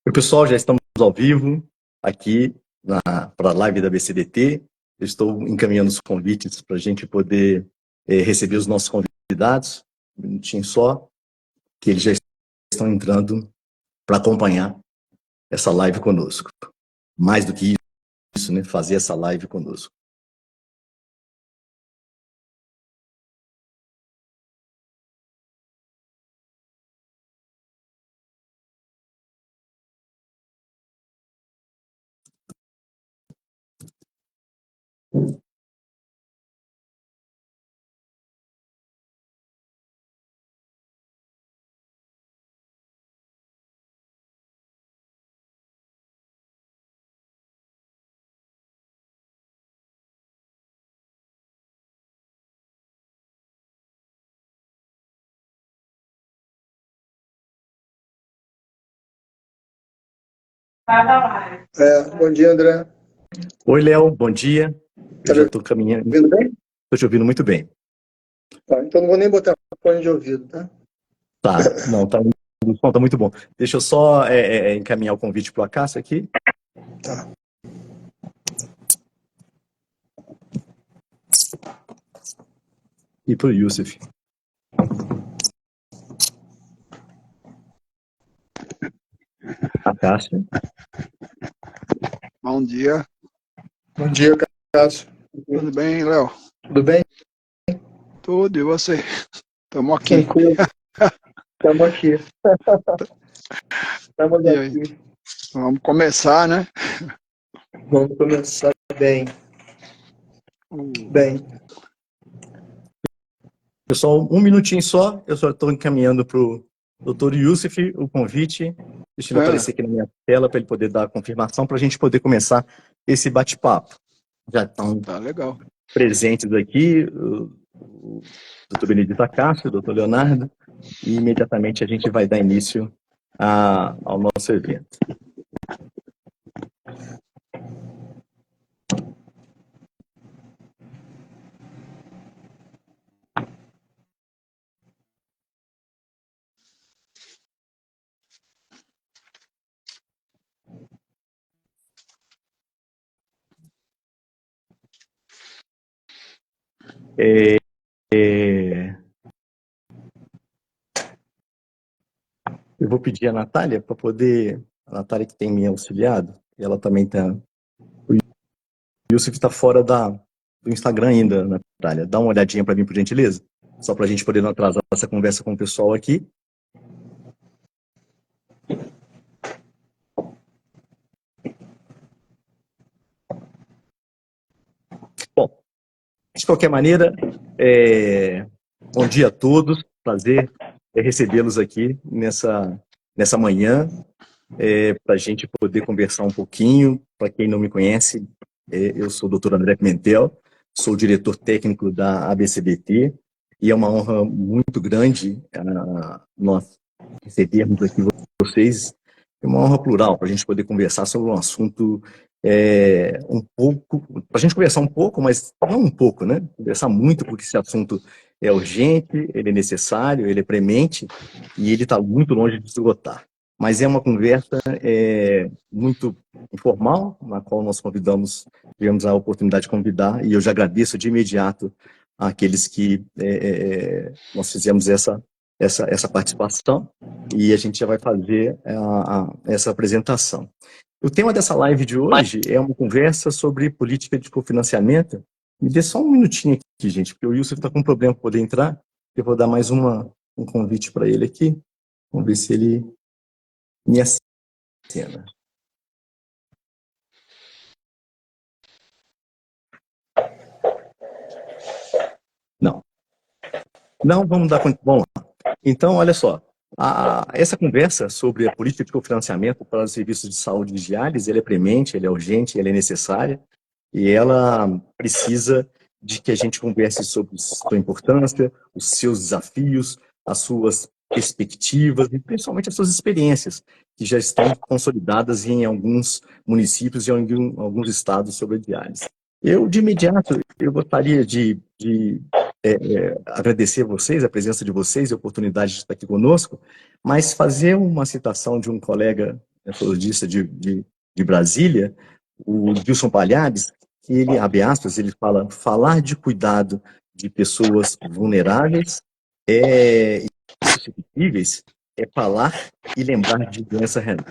Oi, pessoal, já estamos ao vivo aqui para a live da BCDT. Eu estou encaminhando os convites para a gente poder receber os nossos convidados. Um minutinho só, que eles já estão entrando para acompanhar essa live conosco. Mais do que isso, né? Fazer essa live conosco. Bom dia, André. Oi, Léo, bom dia. Eu já estou caminhando. Ouvindo bem? Estou te ouvindo muito bem. Tá, então não vou nem botar fone de ouvido, tá? Tá, não, tá, o som tá muito bom. Deixa eu só encaminhar o convite para o Acácio aqui. Tá. E para o Youssef. Acácio. Bom dia. Bom dia, Cássio. Tudo bem, Léo? Tudo bem? Tudo, e você? Estamos aqui. Estamos aqui. Estamos E aí? aqui. Vamos começar, né? Vamos começar bem. Bem. Pessoal, um minutinho só, eu só estou encaminhando para o Dr. Youssef o convite. Deixa ele aparecer aqui na minha tela para ele poder dar a confirmação, para a gente poder começar esse bate-papo. Já estão legal. presentes aqui o Dr. Benedito Acácio, o Dr. Leonardo, e imediatamente a gente vai dar início ao nosso evento. Eu vou pedir a Natália para poder... A Natália que tem me auxiliado, ela também está... O Youssef está fora do Instagram ainda, Natália. Dá uma olhadinha para mim, por gentileza. Só para a gente poder não atrasar essa conversa com o pessoal aqui. Bom, de qualquer maneira, bom dia a todos. Prazer recebê-los aqui nessa manhã, para a gente poder conversar um pouquinho. Para quem não me conhece, eu sou o Dr. André Pimentel, sou o diretor técnico da ABCDT, e é uma honra muito grande nós recebermos aqui vocês. É uma honra plural para a gente poder conversar sobre um assunto um pouco, para a gente conversar um pouco, mas não um pouco, né? Conversar muito, porque esse assunto é urgente, ele é necessário, ele é premente, e ele está muito longe de esgotar. Mas é uma conversa muito informal, na qual nós tivemos a oportunidade de convidar, e eu já agradeço de imediato àqueles que nós fizemos essa participação, e a gente já vai fazer essa apresentação. O tema dessa live de hoje é uma conversa sobre política de cofinanciamento. Me dê só um minutinho aqui, gente, porque o Wilson está com um problema para poder entrar. Eu vou dar mais um convite para ele aqui. Vamos ver se ele me acena. Não, vamos lá. Então, olha só. Essa conversa sobre a política de cofinanciamento para os serviços de saúde e de diálise, ela é premente, ela é urgente, ela é necessária, e ela precisa de que a gente converse sobre sua importância, os seus desafios, as suas perspectivas e principalmente as suas experiências, que já estão consolidadas em alguns municípios e em alguns estados sobre a diálise. De imediato, eu gostaria de agradecer a vocês, a presença de vocês e a oportunidade de estar aqui conosco, mas fazer uma citação de um colega nefrologista de Brasília, o Gilson Palhares, que ele, abre aspas, ele fala, falar de cuidado de pessoas vulneráveis e suscetíveis é falar e lembrar de doença renal.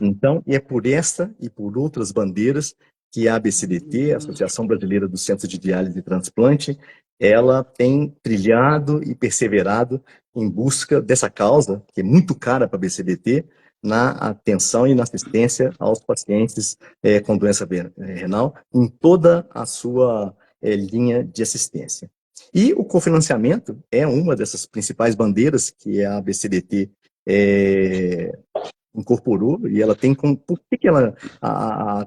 Então, é por esta e por outras bandeiras que a ABCDT, a Associação Brasileira do Centro de Diálise e Transplante, ela tem trilhado e perseverado em busca dessa causa, que é muito cara para a ABCDT, na atenção e na assistência aos pacientes com doença renal, em toda a sua linha de assistência. E o cofinanciamento é uma dessas principais bandeiras que a ABCDT incorporou, e ela tem por que ela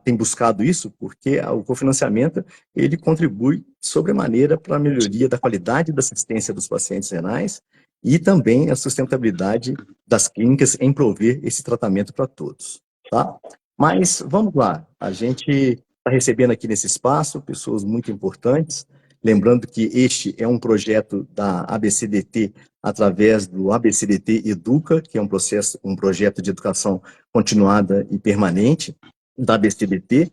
tem buscado isso? Porque o cofinanciamento, ele contribui sobremaneira para a melhoria da qualidade da assistência dos pacientes renais e também a sustentabilidade das clínicas em prover esse tratamento para todos, tá? Mas vamos lá, a gente está recebendo aqui nesse espaço pessoas muito importantes, lembrando que este é um projeto da ABCDT através do ABCDT Educa, que é um projeto de educação continuada e permanente da ABCDT,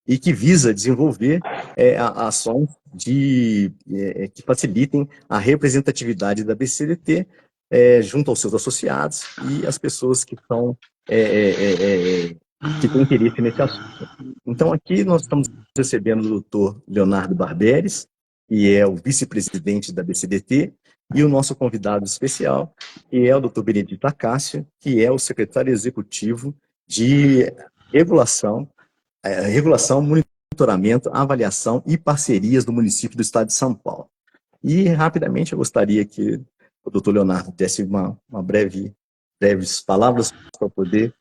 e que visa desenvolver ações que facilitem a representatividade da ABCDT junto aos seus associados e as pessoas que têm interesse nesse assunto. Então, aqui nós estamos recebendo o doutor Leonardo Barberis, que é o vice-presidente da ABCDT, e o nosso convidado especial, que é o doutor Benedito Acácio, que é o secretário executivo de regulação, monitoramento, avaliação e parcerias do município do estado de São Paulo. E, rapidamente, eu gostaria que o doutor Leonardo desse uma breves palavras para poder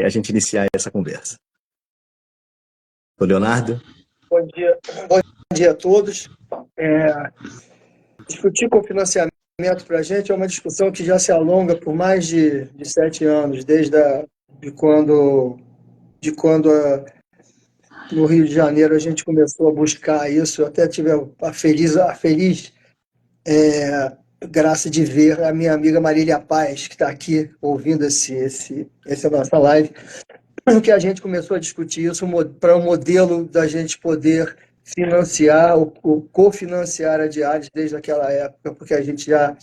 a gente iniciar essa conversa. Doutor Leonardo. Bom dia a todos. Discutir com financiamento para a gente é uma discussão que já se alonga por mais de 7 anos, desde quando no Rio de Janeiro a gente começou a buscar isso. Eu até tive a feliz graça de ver a minha amiga Marília Paz, que está aqui ouvindo essa nossa live, que a gente começou a discutir isso para o modelo da gente poder financiar ou cofinanciar a diálise desde aquela época, porque a gente já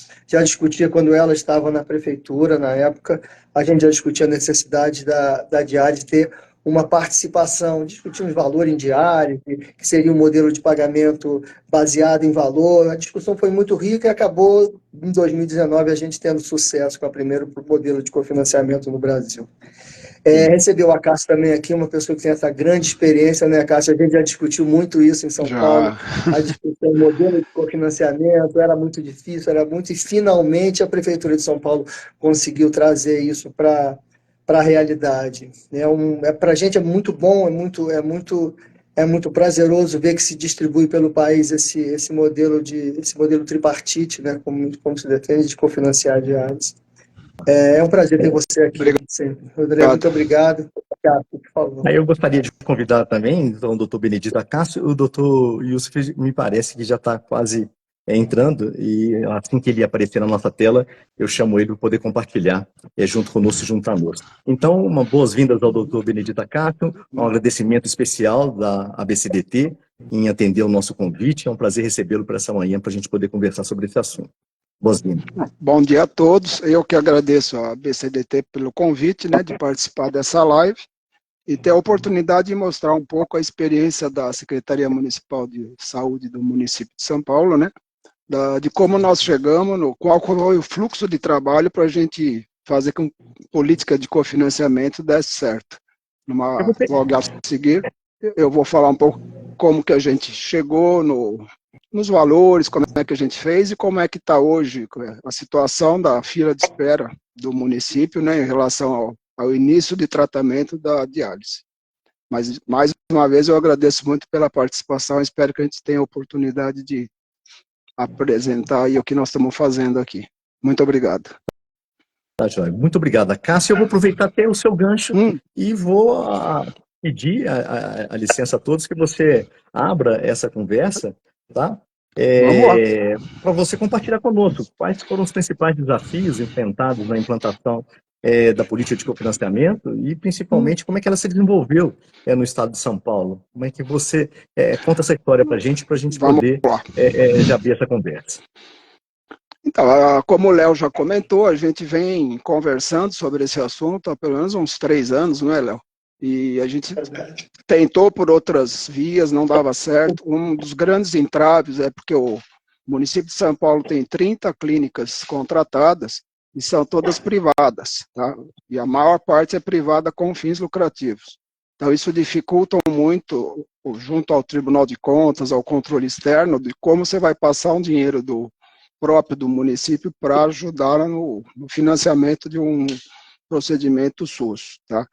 discutia quando ela estava na prefeitura, na época, a gente já discutia a necessidade da diálise ter uma participação, discutimos valor em diálise, que seria um modelo de pagamento baseado em valor. A discussão foi muito rica e acabou, em 2019, a gente tendo sucesso com o primeiro modelo de cofinanciamento no Brasil. Recebeu a Cássio também aqui, uma pessoa que tem essa grande experiência, né, Cássio? A gente já discutiu muito isso em São Paulo, a discussão do modelo de cofinanciamento, era muito difícil, e finalmente a Prefeitura de São Paulo conseguiu trazer isso para a realidade. Para a gente é muito bom, é muito prazeroso ver que se distribui pelo país esse modelo tripartite, né, como se defende, de cofinanciar a diálise. É um prazer ter você aqui. Rodrigo, muito obrigado. Cássio, por favor. Aí eu gostaria de convidar também então, o doutor Benedito Acácio. O doutor Yusuf me parece que já está quase entrando, e assim que ele aparecer na nossa tela, eu chamo ele para poder compartilhar junto conosco, junto a nós. Então, boas-vindas ao doutor Benedito Acácio, um agradecimento especial da ABCDT em atender o nosso convite. É um prazer recebê-lo para essa manhã, para a gente poder conversar sobre esse assunto. Boas-vindas. Bom dia a todos. Eu que agradeço a ABCDT pelo convite, né, de participar dessa live e ter a oportunidade de mostrar um pouco a experiência da Secretaria Municipal de Saúde do município de São Paulo, né, de como nós chegamos, qual foi o fluxo de trabalho para a gente fazer com que a política de cofinanciamento desse certo. Logo a seguir, eu vou falar um pouco como que a gente chegou nos valores, como é que a gente fez e como é que está hoje a situação da fila de espera do município, né, em relação ao início de tratamento da diálise. Mas, mais uma vez, eu agradeço muito pela participação, espero que a gente tenha a oportunidade de apresentar aí o que nós estamos fazendo aqui. Muito obrigado. Tá, joia. Muito obrigado, Cássio. Eu vou aproveitar até o seu gancho e vou pedir a licença a todos que você abra essa conversa, tá? Para você compartilhar conosco quais foram os principais desafios enfrentados na implantação da política de cofinanciamento e, principalmente, como é que ela se desenvolveu no estado de São Paulo. Como é que você conta essa história para a gente Vamos poder lá. já abrir essa conversa. Então, como o Léo já comentou, a gente vem conversando sobre esse assunto há pelo menos uns 3 anos, não é, Léo? E a gente tentou por outras vias, não dava certo. Um dos grandes entraves é porque o município de São Paulo tem 30 clínicas contratadas e são todas privadas, tá? E a maior parte é privada com fins lucrativos. Então, isso dificulta muito, junto ao Tribunal de Contas, ao controle externo, de como você vai passar um dinheiro próprio do município para ajudar no financiamento de um procedimento SUS, tá?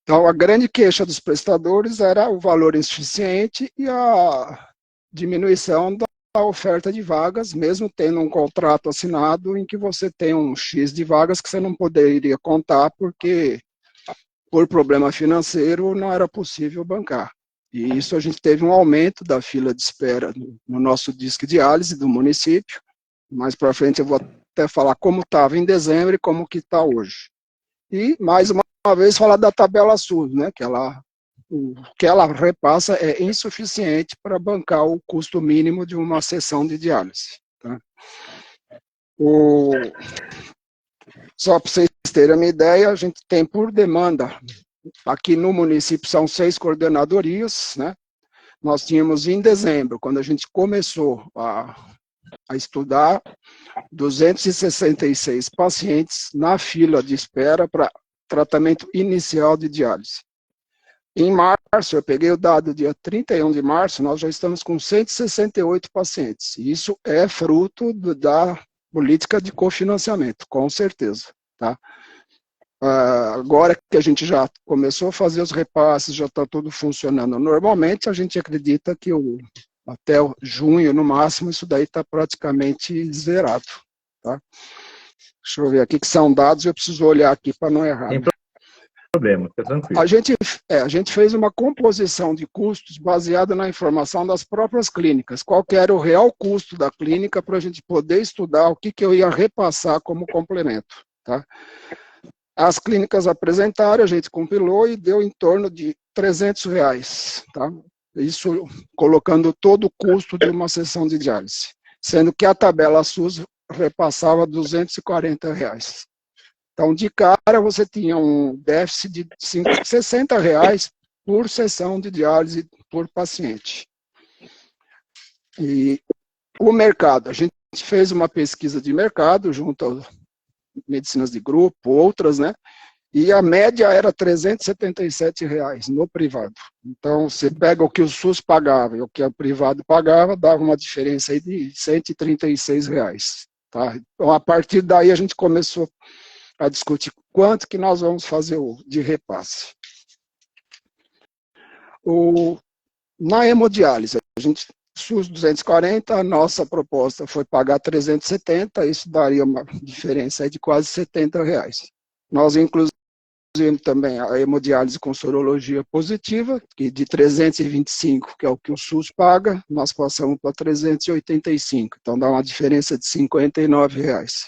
Então, a grande queixa dos prestadores era o valor insuficiente e a diminuição da oferta de vagas, mesmo tendo um contrato assinado em que você tem um X de vagas que você não poderia contar porque, por problema financeiro, não era possível bancar. E isso a gente teve um aumento da fila de espera no nosso disque diálise do município. Mais para frente eu vou até falar como estava em dezembro e como que está hoje. E, mais uma vez, falar da tabela SUS, né, o que ela repassa é insuficiente para bancar o custo mínimo de uma sessão de diálise. Tá? Só para vocês terem uma ideia, a gente tem por demanda, aqui no município são 6 coordenadorias, né? Nós tínhamos em dezembro, quando a gente começou a estudar, 266 pacientes na fila de espera para tratamento inicial de diálise. Em março, eu peguei o dado dia 31 de março, nós já estamos com 168 pacientes. Isso é fruto da política de cofinanciamento, com certeza. Tá? Agora que a gente já começou a fazer os repasses, já está tudo funcionando normalmente, a gente acredita que até junho, no máximo, isso daí está praticamente zerado. Tá? Deixa eu ver aqui que são dados, eu preciso olhar aqui para não errar. Sem problema, fica tranquilo. A gente fez uma composição de custos baseada na informação das próprias clínicas. Qual que era o real custo da clínica para a gente poder estudar o que eu ia repassar como complemento. Tá? As clínicas apresentaram, a gente compilou e deu em torno de R$300. Tá? Isso colocando todo o custo de uma sessão de diálise. Sendo que a tabela SUS repassava R$240. Então, de cara, você tinha um déficit de R$60 por sessão de diálise por paciente. E o mercado, a gente fez uma pesquisa de mercado junto a medicinas de grupo, outras, né? E a média era R$377 no privado. Então, você pega o que o SUS pagava e o que o privado pagava, dava uma diferença aí de R$136. Tá? Então, a partir daí, a gente começou a discutir quanto que nós vamos fazer de repasse. Na hemodiálise, a gente, SUS 240, a nossa proposta foi pagar 370, isso daria uma diferença aí de quase R$70. Nós, inclusive, também a hemodiálise com sorologia positiva, que de 325, que é o que o SUS paga, nós passamos para 385, então dá uma diferença de R$59.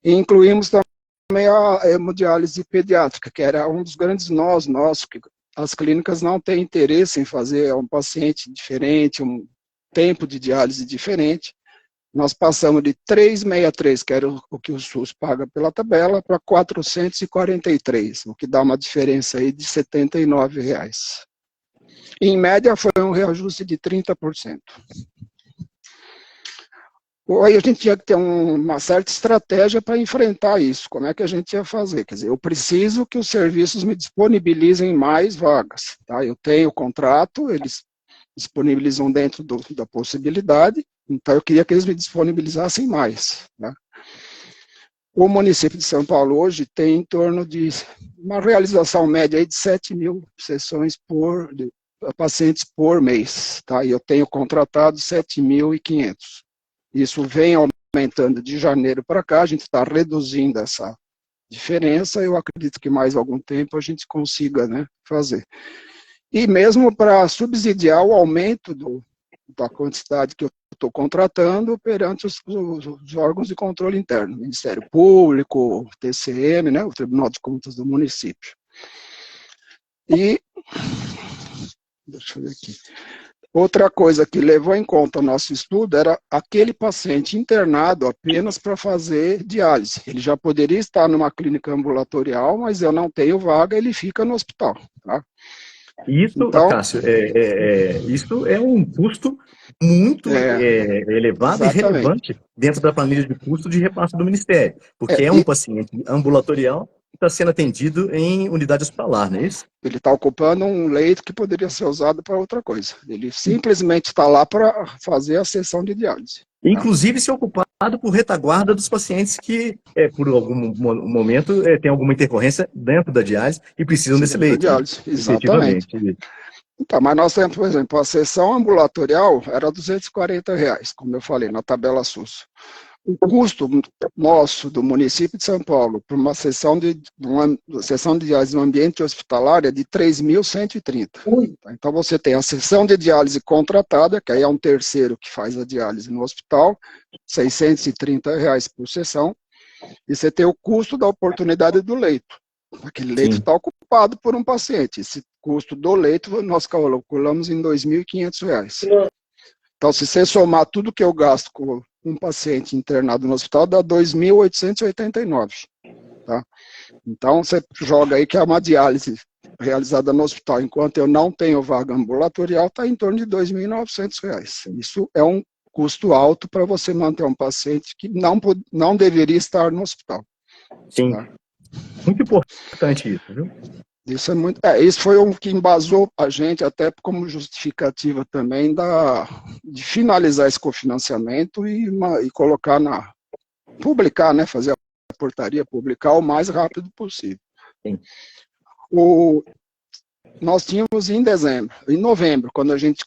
E incluímos também a hemodiálise pediátrica, que era um dos grandes nós nossos, que as clínicas não têm interesse em fazer um paciente diferente, um tempo de diálise diferente. Nós passamos de 363, que era o que o SUS paga pela tabela, para 443, o que dá uma diferença aí de R$79. Em média, foi um reajuste de 30%. Aí a gente tinha que ter uma certa estratégia para enfrentar isso. Como é que a gente ia fazer? Quer dizer, eu preciso que os serviços me disponibilizem mais vagas. Tá? Eu tenho o contrato, eles disponibilizam dentro da possibilidade, então eu queria que eles me disponibilizassem mais. Né? O município de São Paulo hoje tem em torno de uma realização média aí de 7.000 sessões pacientes por mês. Tá? E eu tenho contratado 7.500. Isso vem aumentando de janeiro para cá, a gente está reduzindo essa diferença, eu acredito que mais algum tempo a gente consiga, né, fazer. E mesmo para subsidiar o aumento da quantidade que eu estou contratando perante os órgãos de controle interno, Ministério Público, TCM, né, o Tribunal de Contas do município. E, deixa eu ver aqui. Outra coisa que levou em conta o nosso estudo era aquele paciente internado apenas para fazer diálise. Ele já poderia estar numa clínica ambulatorial, mas eu não tenho vaga, ele fica no hospital. Tá? Isso, Então, Cássio, isso é um custo muito elevado e exatamente. relevante dentro da planilha de custo de repasse do Ministério, porque é um paciente ambulatorial que está sendo atendido em unidade hospitalar, não é isso? Ele está ocupando um leito que poderia ser usado para outra coisa. Ele simplesmente está lá para fazer a sessão de diálise. Inclusive ser ocupado por retaguarda dos pacientes que, por algum momento, tem alguma intercorrência dentro da diálise e precisam desse leito. Diálise, né? Exatamente. Então, mas nós temos, por exemplo, a sessão ambulatorial era R$240, como eu falei, na tabela SUS. O custo nosso, do município de São Paulo, para uma sessão de diálise no ambiente hospitalar é de R$3.130. Então, você tem a sessão de diálise contratada, que aí é um terceiro que faz a diálise no hospital, R$630 por sessão, e você tem o custo da oportunidade do leito. Aquele leito está ocupado por um paciente. Esse custo do leito nós calculamos em R$2.500. Então, se você somar tudo que eu gasto com um paciente internado no hospital, dá R$2.889. Tá? Então, você joga aí que é uma diálise realizada no hospital, enquanto eu não tenho vaga ambulatorial, está em torno de R$2.900. Isso é um custo alto para você manter um paciente que não deveria estar no hospital. Sim. Tá? Muito importante isso, viu? Isso é muito. Isso foi o que embasou a gente, até como justificativa também de finalizar esse cofinanciamento e colocar publicar, né? Fazer a portaria, publicar o mais rápido possível. Sim. Nós tínhamos em novembro, quando a gente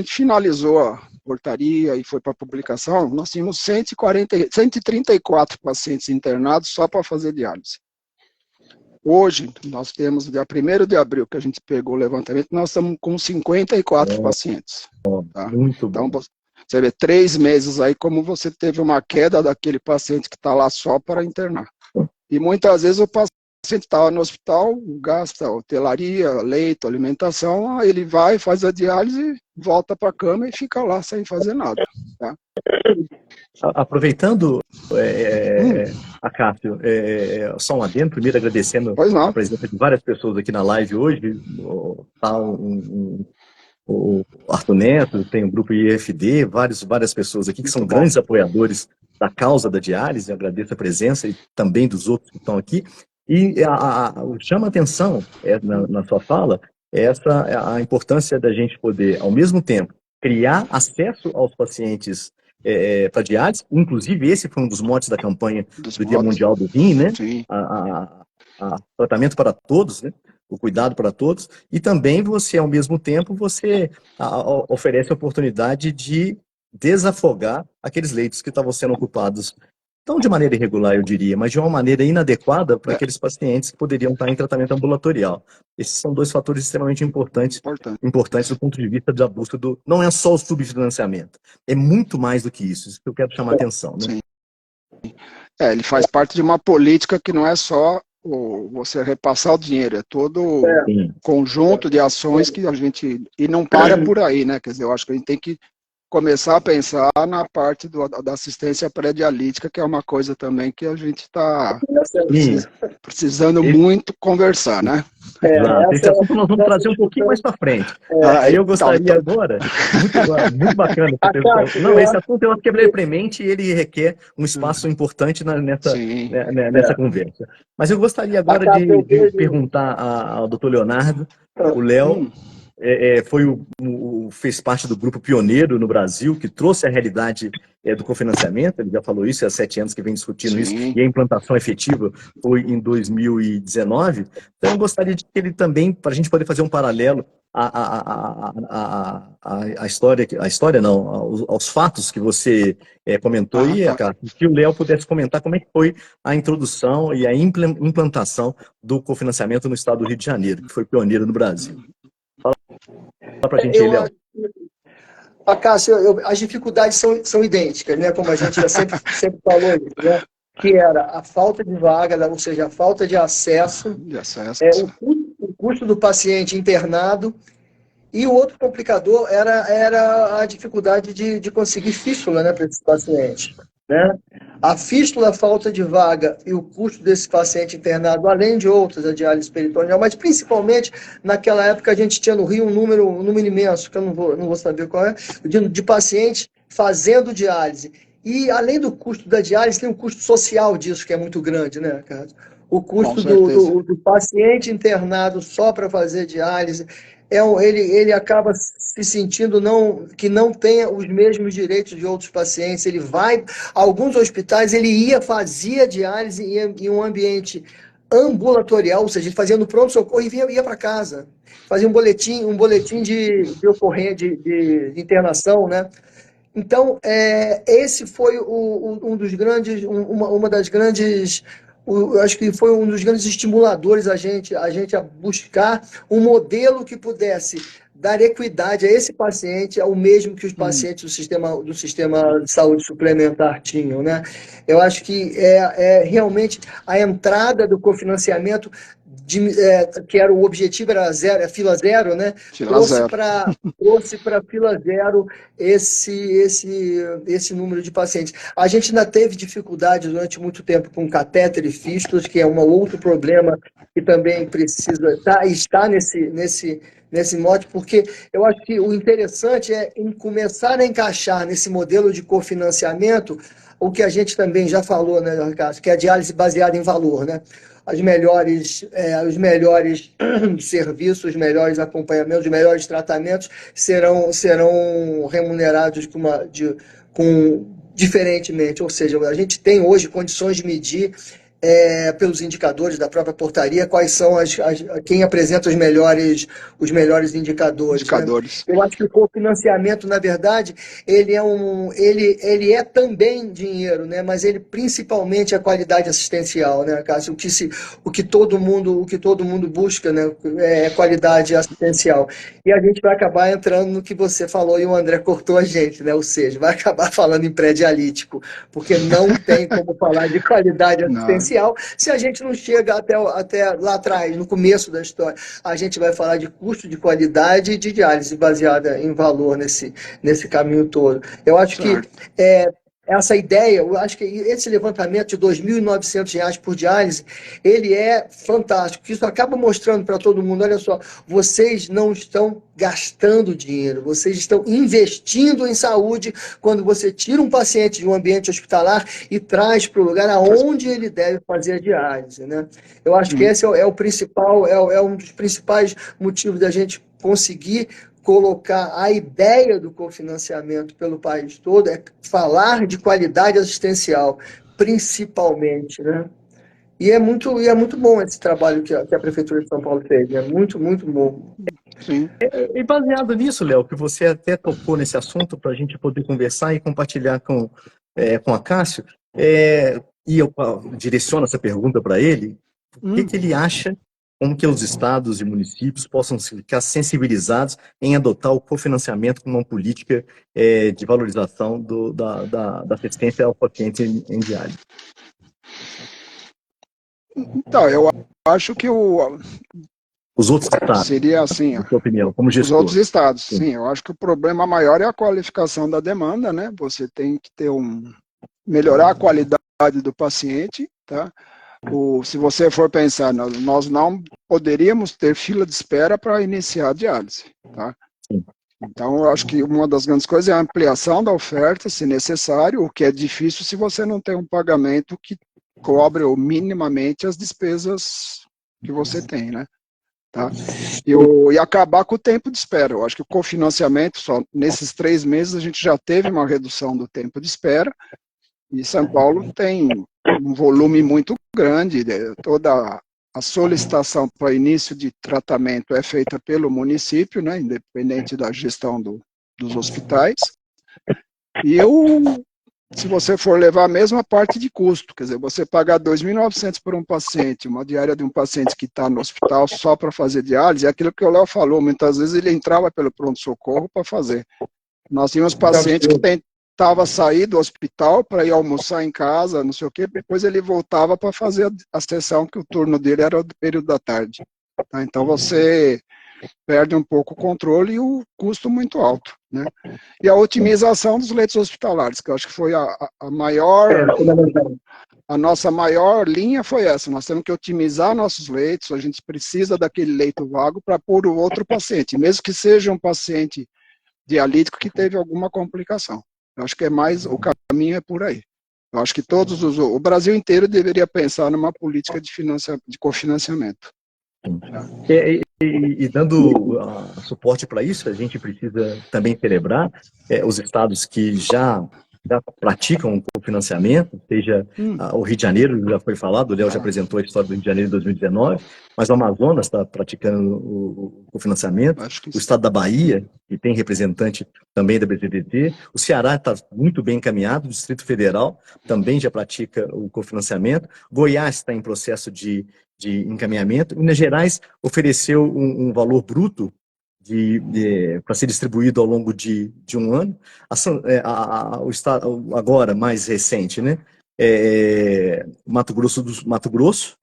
finalizou a portaria e foi para a publicação, nós tínhamos 134 pacientes internados só para fazer diálise. Hoje, nós temos, dia 1º de abril, que a gente pegou o levantamento, nós estamos com 54 pacientes. Tá? Muito bom. Então, você vê, 3 meses aí, como você teve uma queda daquele paciente que está lá só para internar. E muitas vezes o paciente está no hospital, gasta hotelaria, leito, alimentação, aí ele vai, faz a diálise, volta para a cama e fica lá sem fazer nada. Tá? Aproveitando, Cássio, só um adendo, primeiro agradecendo a presença de várias pessoas aqui na live hoje, tá o Arthur Neto, tem o grupo IFD, várias pessoas aqui que são grandes apoiadores da causa da diálise, eu agradeço a presença e também dos outros que estão aqui, e chama a atenção na sua fala a importância da gente poder, ao mesmo tempo, criar acesso aos pacientes para diálise, inclusive esse foi um dos motes da campanha do Dia Mundial do Rim, né? Tratamento para todos, né? O cuidado para todos, e também você, ao mesmo tempo, você oferece a oportunidade de desafogar aqueles leitos que estavam sendo ocupados, não de maneira irregular, eu diria, mas de uma maneira inadequada para aqueles pacientes que poderiam estar em tratamento ambulatorial. Esses são 2 fatores extremamente importantes do ponto de vista da busca não é só o subfinanciamento, é muito mais do que isso que eu quero chamar a atenção. Né? Sim. Ele faz parte de uma política que não é só você repassar o dinheiro, é todo o conjunto de ações que a gente... E não para por aí, né? Quer dizer, eu acho que a gente tem que começar a pensar na parte da assistência pré-dialítica, que é uma coisa também que a gente está precisando muito conversar, né? Esse assunto nós vamos trazer um pouquinho mais para frente. Eu gostaria agora, muito bacana. Não, esse assunto eu acho que é premente e ele requer um espaço importante nessa conversa. Mas eu gostaria agora de perguntar ao doutor Leonardo, o Léo, fez parte do grupo pioneiro no Brasil, que trouxe a realidade do cofinanciamento, ele já falou isso, há 7 anos que vem discutindo isso, e a implantação efetiva foi em 2019. Então, eu gostaria de que ele também, para a gente poder fazer um paralelo aos fatos que você comentou, que o Léo pudesse comentar como é que foi a introdução e a implantação do cofinanciamento no estado do Rio de Janeiro, que foi pioneiro no Brasil. Fala pra gente aí, Léo. Cássio, as dificuldades são idênticas, né? Como a gente já sempre falou isso, né? Que era a falta de vaga, ou seja, a falta de acesso, o custo do paciente internado, e o outro complicador era a dificuldade de conseguir fístula, né, para esse paciente, né? A fístula, a falta de vaga e o custo desse paciente internado, além de outras, a diálise peritoneal, mas principalmente naquela época a gente tinha no Rio um número imenso, que eu não vou saber qual é, de pacientes fazendo diálise. E além do custo da diálise, tem um custo social disso, que é muito grande, né, Carlos? O custo do paciente internado só para fazer diálise, ele acaba se sentindo que não tenha os mesmos direitos de outros pacientes. Ele vai, alguns hospitais, fazia diálise em um ambiente ambulatorial, ou seja, ele fazia no pronto-socorro e ia para casa. Fazia um boletim de ocorrência, de internação, né? Então, esse foi um dos grandes, uma das grandes, acho que foi um dos grandes estimuladores a gente a buscar um modelo que pudesse dar equidade a esse paciente, ao mesmo que os pacientes do sistema de saúde suplementar tinham, né? Eu acho que realmente a entrada do cofinanciamento que era o objetivo, era zero, fila zero, né? Trouxe para fila zero esse número de pacientes. A gente ainda teve dificuldade durante muito tempo com catéter e fístulas, que é um outro problema que também precisa estar nesse mote, porque eu acho que o interessante é começar a encaixar nesse modelo de cofinanciamento o que a gente também já falou, né, Ricardo, que é a diálise baseada em valor, né? Os melhores serviços, os melhores acompanhamentos, os melhores tratamentos serão remunerados diferentemente. Ou seja, a gente tem hoje condições de medir pelos indicadores da própria portaria quais são quem apresenta os melhores indicadores. Né? Eu acho que o cofinanciamento, na verdade, ele é também dinheiro, né? Mas ele principalmente é qualidade assistencial, né, Cássio? O que todo mundo busca, né, é qualidade assistencial. E a gente vai acabar entrando no que você falou e o André cortou a gente, né? Ou seja, vai acabar falando em pré-dialítico, porque não tem como falar de qualidade assistencial se a gente não chega até lá atrás, no começo da história. A gente vai falar de custo de qualidade e de diálise baseada em valor nesse caminho todo. Eu acho que essa ideia, eu acho que esse levantamento de R$ 2.900 por diálise, ele é fantástico. Isso acaba mostrando para todo mundo, olha só, vocês não estão gastando dinheiro, vocês estão investindo em saúde quando você tira um paciente de um ambiente hospitalar e traz para o lugar aonde ele deve fazer a diálise, né? Eu acho que esse é o principal, um dos principais motivos da gente conseguir colocar a ideia do cofinanciamento pelo país todo, é falar de qualidade assistencial, principalmente, né? E é muito bom esse trabalho que a Prefeitura de São Paulo fez, é muito, muito bom. Sim. E baseado nisso, Léo, que você até tocou nesse assunto para a gente poder conversar e compartilhar com a Cássio, e eu direciono essa pergunta para ele, o que ele acha, como que os estados e municípios possam ficar sensibilizados em adotar o cofinanciamento como uma política de valorização da assistência ao paciente em diálise? Então, eu acho que os outros estados, seria assim, na sua opinião, como gestor. Os outros estados, sim. Eu acho que o problema maior é a qualificação da demanda, né? Você tem que ter melhorar a qualidade do paciente, tá? Se você for pensar, nós não poderíamos ter fila de espera para iniciar a diálise, tá? Sim. Então, eu acho que uma das grandes coisas é a ampliação da oferta, se necessário, o que é difícil se você não tem um pagamento que cobre minimamente as despesas que você tem, né? Tá? E acabar com o tempo de espera. Eu acho que o cofinanciamento, só nesses 3 meses, a gente já teve uma redução do tempo de espera, e São Paulo tem um volume muito grande, toda a solicitação para início de tratamento é feita pelo município, né, independente da gestão dos hospitais, e se você for levar a mesma parte de custo, quer dizer, você pagar R$ 2.900 por um paciente, uma diária de um paciente que está no hospital só para fazer diálise, é aquilo que o Léo falou, muitas vezes ele entrava pelo pronto-socorro para fazer. Nós tínhamos paciente que tentava sair do hospital para ir almoçar em casa, não sei o quê, depois ele voltava para fazer a sessão, que o turno dele era do período da tarde. Tá? Então você perde um pouco o controle e o custo muito alto, né? E a otimização dos leitos hospitalares, que eu acho que foi a maior... A nossa maior linha foi essa, nós temos que otimizar nossos leitos, a gente precisa daquele leito vago para pôr o outro paciente, mesmo que seja um paciente dialítico que teve alguma complicação. Eu acho que é mais, o caminho é por aí. Eu acho que o Brasil inteiro deveria pensar numa política de cofinanciamento. E dando suporte para isso, a gente precisa também celebrar os estados que já praticam o cofinanciamento, seja o Rio de Janeiro, já foi falado, o Léo já apresentou a história do Rio de Janeiro de 2019, mas o Amazonas está praticando o cofinanciamento, o estado da Bahia, que tem representante também da BZDT, o Ceará está muito bem encaminhado, o Distrito Federal também já pratica o cofinanciamento, Goiás está em processo de encaminhamento, Minas Gerais ofereceu um valor bruto para ser distribuído ao longo de um ano. O estado agora mais recente, né? Mato Grosso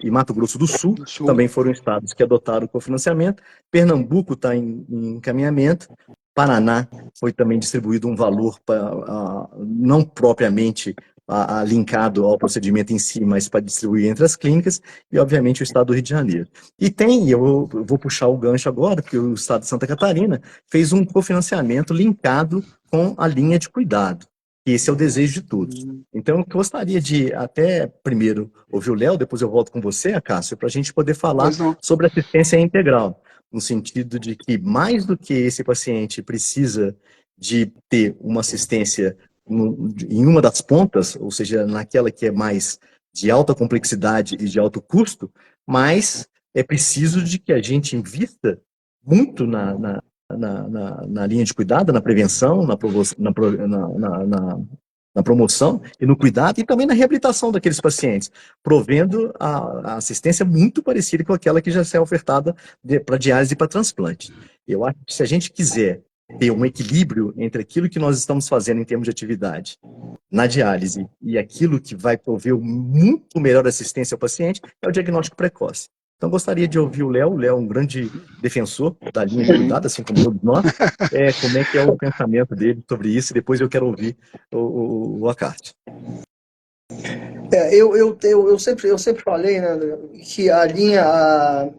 e Mato Grosso do Sul também foram estados que adotaram o cofinanciamento. Pernambuco está em encaminhamento. Paraná foi também distribuído um valor não propriamente linkado ao procedimento em si, mas para distribuir entre as clínicas, e obviamente o estado do Rio de Janeiro. E eu vou puxar o gancho agora, porque o estado de Santa Catarina fez um cofinanciamento linkado com a linha de cuidado, e esse é o desejo de todos. Então, eu gostaria de até primeiro ouvir o Léo, depois eu volto com você, Cássio, para a gente poder falar sobre assistência integral, no sentido de que mais do que esse paciente precisa de ter uma assistência em uma das pontas, ou seja, naquela que é mais de alta complexidade e de alto custo, mas é preciso de que a gente invista muito na linha de cuidado, na prevenção, na promoção e no cuidado, e também na reabilitação daqueles pacientes, provendo a assistência muito parecida com aquela que já é ofertada para diálise e para transplante. Eu acho que se a gente quiser ter um equilíbrio entre aquilo que nós estamos fazendo em termos de atividade na diálise e aquilo que vai prover muito melhor assistência ao paciente, é o diagnóstico precoce. Então, gostaria de ouvir o Léo. O Léo é um grande defensor da linha de cuidado, assim como todos nós. Como é que é o pensamento dele sobre isso? E depois eu quero ouvir o Acarte. Eu sempre falei, né, que a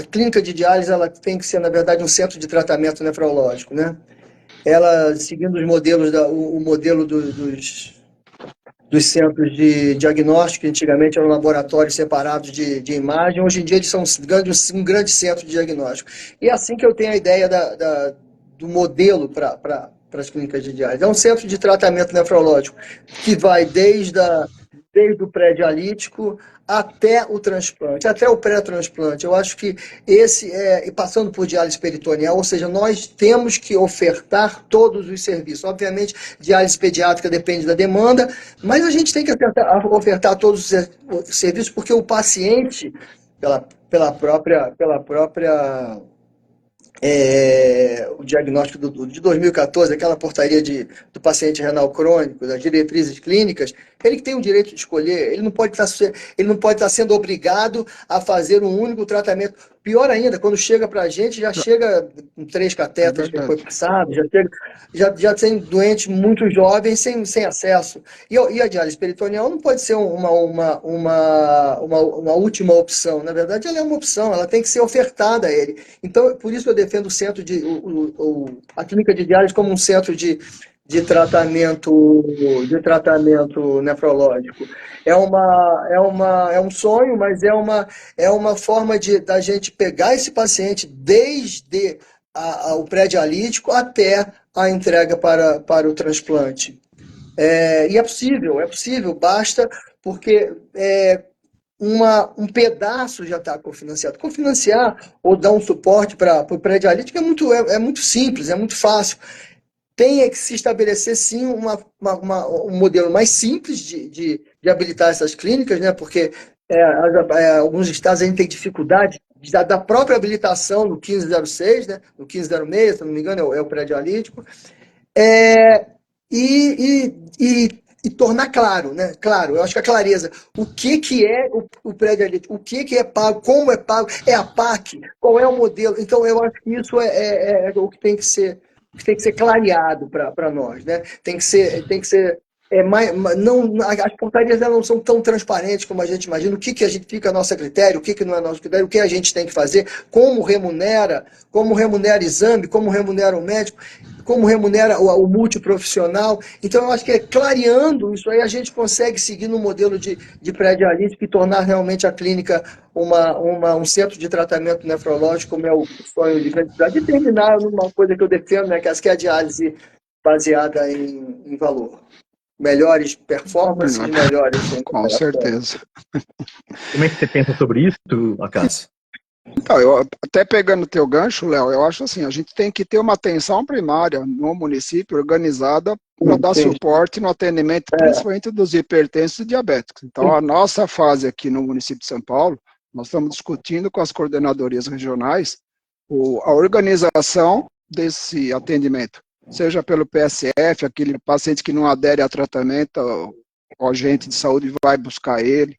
clínica de diálise ela tem que ser, na verdade, um centro de tratamento nefrológico, né? Ela, seguindo os modelos, o modelo dos centros de diagnóstico, que antigamente eram laboratórios separados de imagem, hoje em dia eles são um grande centro de diagnóstico. E é assim que eu tenho a ideia do modelo para as clínicas de diálise. É um centro de tratamento nefrológico que vai desde o pré-dialítico até o transplante, até o pré-transplante. Eu acho que passando por diálise peritoneal, ou seja, nós temos que ofertar todos os serviços. Obviamente, diálise pediátrica depende da demanda, mas a gente tem que ofertar todos os serviços, porque o paciente, pela própria o diagnóstico de 2014, aquela portaria do paciente renal crônico, das diretrizes clínicas, ele que tem o direito de escolher, ele não pode estar sendo obrigado a fazer um único tratamento. Pior ainda, quando chega para a gente, já chega com 3 catetas que foi passado, já tem doentes muito jovens sem acesso. E a diálise peritoneal não pode ser uma última opção. Na verdade, ela é uma opção, ela tem que ser ofertada a ele. Então, por isso eu defendo o centro a clínica de diálise como um centro de tratamento nefrológico. É um sonho, mas é uma forma da gente pegar esse paciente desde o pré-dialítico até a entrega para o transplante. E é possível, basta porque um pedaço já está cofinanciado. Cofinanciar ou dar um suporte para o pré-dialítico é muito simples, é muito fácil. Tem que se estabelecer, sim, um modelo mais simples de habilitar essas clínicas, né? Porque alguns estados a gente tem dificuldade da própria habilitação no 1506, né? No 1506, se não me engano, é o pré-dialítico. E tornar claro, né? Claro, eu acho que a clareza. O que é o pré-dialítico? O que é pago? Como é pago? É a PAC? Qual é o modelo? Então, eu acho que isso é o que tem que ser clareado para nós, né? Tem que ser não, as portarias não são tão transparentes como a gente imagina. O que a gente fica a nosso critério, o que não é nosso critério, o que a gente tem que fazer, como remunera exame, como remunera o médico, como remunera o multiprofissional. Então, eu acho que clareando isso aí, a gente consegue seguir no modelo de pré-dialítico e tornar realmente a clínica um centro de tratamento nefrológico, como é o sonho de grande. E terminar numa coisa que eu defendo, né, que é a diálise baseada em valor. Melhores performances, melhores Com certeza. Como é que você pensa sobre isso, Acácio? Então, até pegando o teu gancho, Léo, eu acho assim, a gente tem que ter uma atenção primária no município organizada para dar suporte no atendimento, principalmente dos hipertensos e diabéticos. Então, a nossa fase aqui no município de São Paulo, nós estamos discutindo com as coordenadorias regionais a organização desse atendimento, seja pelo PSF, aquele paciente que não adere a tratamento, o agente de saúde vai buscar ele.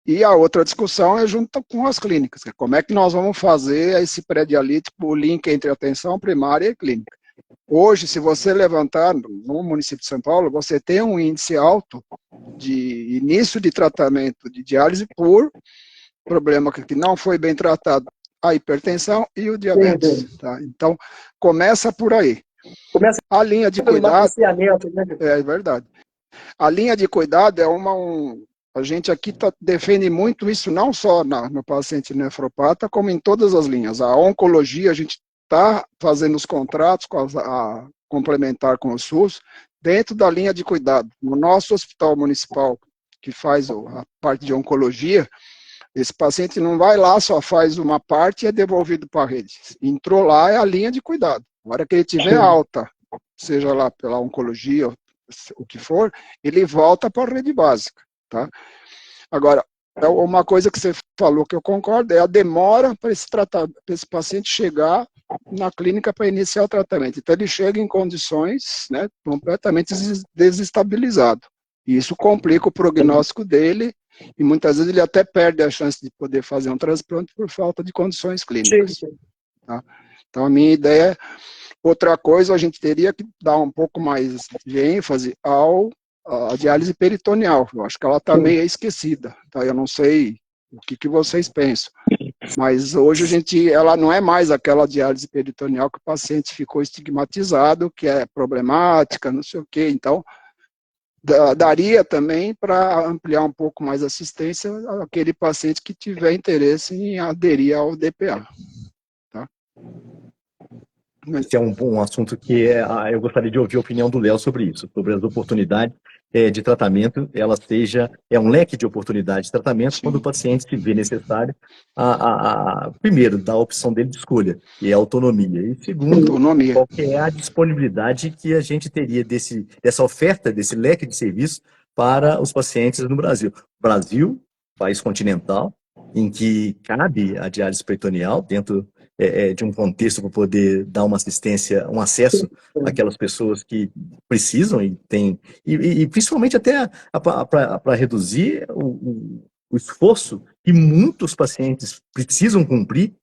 E a outra discussão é junto com as clínicas, como é que nós vamos fazer esse pré-dialítico, o link entre atenção primária e clínica. Hoje, se você levantar no município de São Paulo, você tem um índice alto de início de tratamento de diálise por problema que não foi bem tratado, a hipertensão e o diabetes. Tá? Então, começa por aí. Começa a linha de cuidado, né? É verdade. A linha de cuidado é a gente aqui defende muito isso, não só no paciente nefropata, como em todas as linhas. A oncologia, a gente está fazendo os contratos a complementar com o SUS, dentro da linha de cuidado. No nosso hospital municipal, que faz a parte de oncologia, esse paciente não vai lá, só faz uma parte e é devolvido para a rede. Entrou lá, é a linha de cuidado. Na hora que ele tiver alta, seja lá pela oncologia, o que for, ele volta para a rede básica. Tá? Agora, uma coisa que você falou que eu concordo é a demora para esse paciente chegar na clínica para iniciar o tratamento. Então, ele chega em condições, né, completamente desestabilizado. E isso complica o prognóstico dele e muitas vezes ele até perde a chance de poder fazer um transplante por falta de condições clínicas. Tá? Então, a minha ideia é outra coisa, a gente teria que dar um pouco mais de ênfase a diálise peritoneal. Eu acho que ela está meio esquecida. Tá? Eu não sei o que vocês pensam. Mas hoje ela não é mais aquela diálise peritoneal que o paciente ficou estigmatizado, que é problemática, não sei o quê. Então, daria também para ampliar um pouco mais a assistência àquele paciente que tiver interesse em aderir ao DPA. Tá? Esse é um assunto que eu gostaria de ouvir a opinião do Léo sobre isso, sobre as oportunidades de tratamento, é um leque de oportunidades de tratamento quando o paciente se vê necessário, primeiro, da opção dele de escolha, que é a autonomia, e segundo, qual que é a disponibilidade que a gente teria dessa oferta, desse leque de serviços para os pacientes no Brasil. Brasil, país continental, em que cabe a diálise peritoneal dentro de um contexto para poder dar uma assistência, um acesso àquelas pessoas que precisam e têm, e principalmente até para reduzir o esforço que muitos pacientes precisam cumprir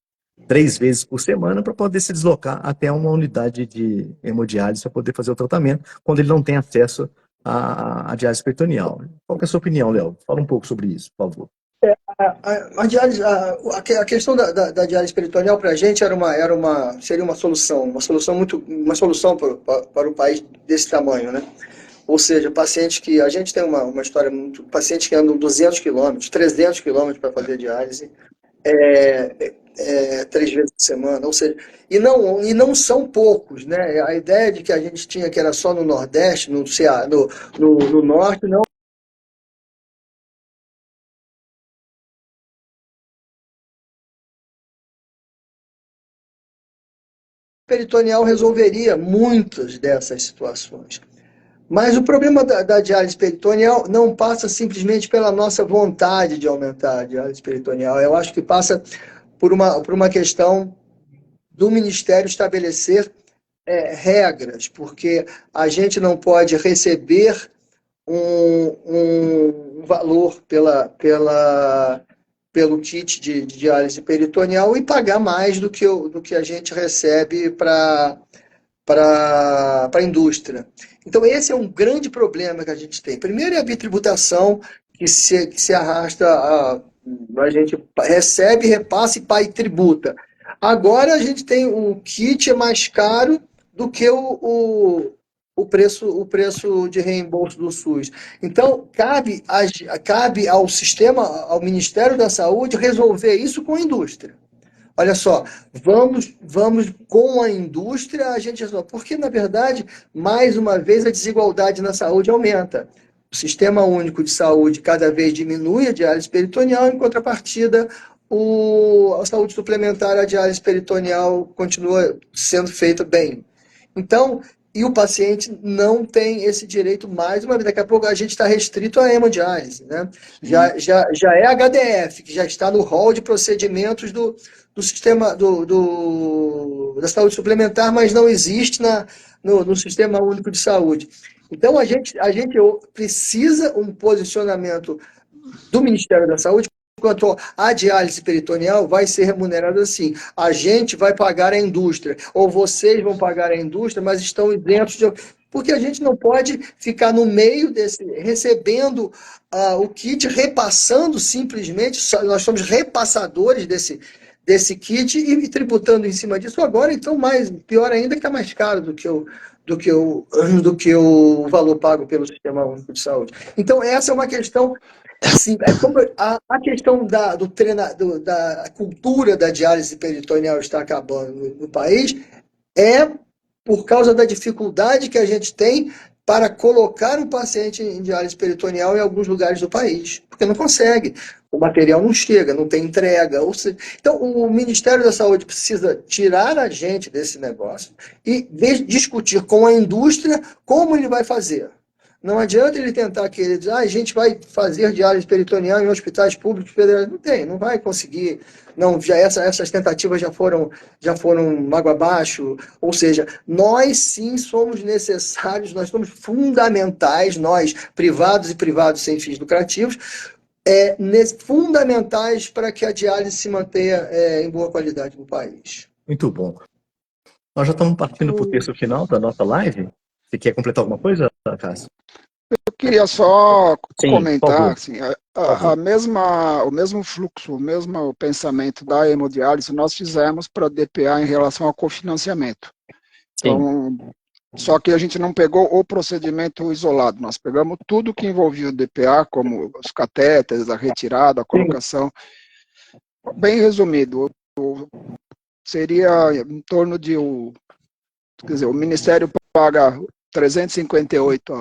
3 vezes por semana para poder se deslocar até uma unidade de hemodiálise para poder fazer o tratamento, quando ele não tem acesso à diálise peritoneal. Qual que é a sua opinião, Léo? Fala um pouco sobre isso, por favor. A questão da diálise peritoneal para a gente seria uma solução para o país desse tamanho, né? Ou seja, pacientes que a gente tem uma história pacientes que andam 200 quilômetros, 300 quilômetros para fazer diálise, 3 vezes por semana, ou seja, e não são poucos, né? A ideia de que a gente tinha que era só no Nordeste, no Ceará, no Norte, não. Peritoneal resolveria muitas dessas situações. Mas o problema da diálise peritoneal não passa simplesmente pela nossa vontade de aumentar a diálise peritoneal. Eu acho que passa por uma questão do Ministério estabelecer regras, porque a gente não pode receber um valor pelo kit de diálise peritoneal e pagar mais do que a gente recebe para a indústria. Então, esse é um grande problema que a gente tem. Primeiro é a bitributação, que se arrasta, a gente recebe, repassa e tributa. Agora a gente tem o kit é mais caro do que o preço de reembolso do SUS. Então, cabe ao sistema, ao Ministério da Saúde, resolver isso com a indústria. Olha só, vamos com a indústria, a gente resolve. Porque, na verdade, mais uma vez, a desigualdade na saúde aumenta. O Sistema Único de Saúde cada vez diminui a diálise peritoneal, em contrapartida, a saúde suplementar, a diálise peritoneal continua sendo feita bem. Então, e o paciente não tem esse direito mais uma vez. Daqui a pouco a gente está restrito à hemodiálise, né? Já é HDF, que já está no rol de procedimentos do sistema da saúde suplementar, mas não existe no Sistema Único de Saúde. Então, a gente precisa um posicionamento do Ministério da Saúde quanto à diálise peritoneal vai ser remunerada assim. A gente vai pagar a indústria, ou vocês vão pagar a indústria, mas estão isentos de... Porque a gente não pode ficar no meio recebendo o kit, repassando simplesmente, nós somos repassadores desse kit e tributando em cima disso agora, então pior ainda que está mais caro do que o valor pago pelo Sistema Único de Saúde. Então, essa é uma questão. Sim, como a questão da cultura da diálise peritoneal está acabando no país é por causa da dificuldade que a gente tem para colocar um paciente em diálise peritoneal em alguns lugares do país, porque não consegue. O material não chega, não tem entrega. Então, o Ministério da Saúde precisa tirar a gente desse negócio e discutir com a indústria como ele vai fazer. Não adianta ele tentar dizer, a gente vai fazer diálise peritoneal em hospitais públicos federais. Não vai conseguir. Não, essas tentativas já foram água abaixo. Ou seja, nós sim somos necessários, nós somos fundamentais, nós, privados e privados sem fins lucrativos, fundamentais para que a diálise se mantenha em boa qualidade no país. Muito bom. Nós já estamos partindo para o terço final da nossa live. Você quer completar alguma coisa, Cássio? Eu queria só comentar, assim, o mesmo fluxo, o mesmo pensamento da hemodiálise nós fizemos para a DPA em relação ao cofinanciamento. Então, só que a gente não pegou o procedimento isolado, nós pegamos tudo que envolvia o DPA, como os catéteres, a retirada, a colocação. Bem resumido, seria em torno de o Ministério paga 358